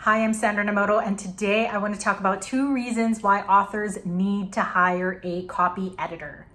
Hi, I'm Sandra Nomoto, and today I want to talk about 2 reasons why authors need to hire a copy editor.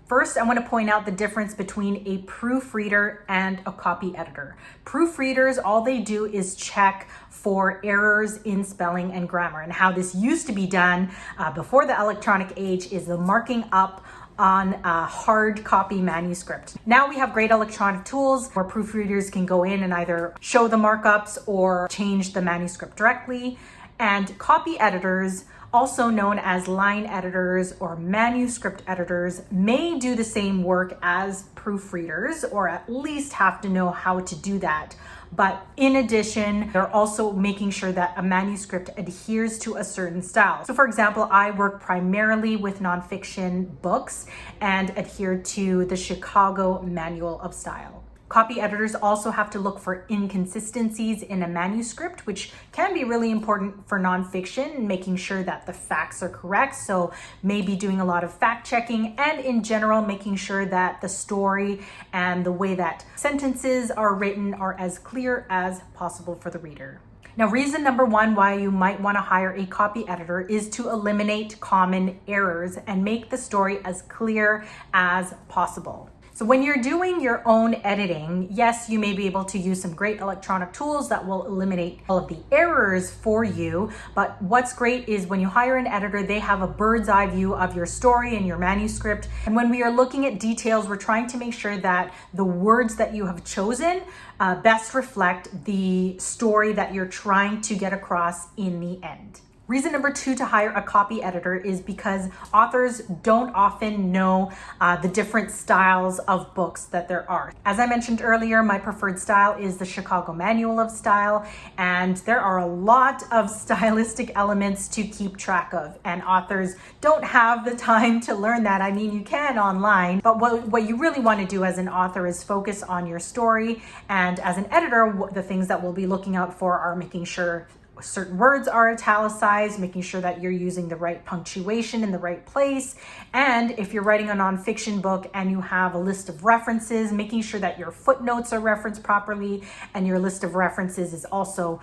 First, I want to point out the difference between a proofreader and a copy editor. Proofreaders, all they do is check for errors in spelling and grammar. And how this used to be done before the electronic age is the marking up on a hard copy manuscript. Now we have great electronic tools where proofreaders can go in and either show the markups or change the manuscript directly. And copy editors, also known as line editors or manuscript editors, may do the same work as proofreaders, or at least have to know how to do that. But in addition, they're also making sure that a manuscript adheres to a certain style. So for example, I work primarily with nonfiction books and adhere to the Chicago Manual of Style. Copy editors also have to look for inconsistencies in a manuscript, which can be really important for nonfiction, making sure that the facts are correct. So maybe doing a lot of fact checking, and in general, making sure that the story and the way that sentences are written are as clear as possible for the reader. Now, reason number 1 why you might want to hire a copy editor is to eliminate common errors and make the story as clear as possible. So when you're doing your own editing, yes, you may be able to use some great electronic tools that will eliminate all of the errors for you. But what's great is when you hire an editor, they have a bird's eye view of your story and your manuscript. And when we are looking at details, we're trying to make sure that the words that you have chosen best reflect the story that you're trying to get across in the end. Reason number 2 to hire a copy editor is because authors don't often know the different styles of books that there are. As I mentioned earlier, my preferred style is the Chicago Manual of Style, and there are a lot of stylistic elements to keep track of, and authors don't have the time to learn that. I mean, you can online, but what you really want to do as an author is focus on your story, and as an editor, the things that we'll be looking out for are making sure certain words are italicized, making sure that you're using the right punctuation in the right place. And if you're writing a nonfiction book and you have a list of references, making sure that your footnotes are referenced properly and your list of references is also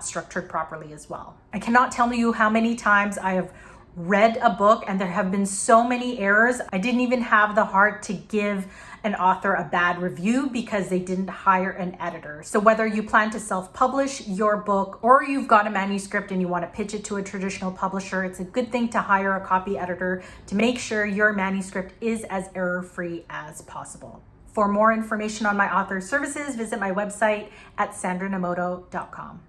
structured properly as well. I cannot tell you how many times I have read a book and there have been so many errors. I didn't even have the heart to give an author a bad review because they didn't hire an editor. So whether you plan to self-publish your book or you've got a manuscript and you want to pitch it to a traditional publisher, it's a good thing to hire a copy editor to make sure your manuscript is as error-free as possible. For more information on my author services, visit my website at sandranomoto.com.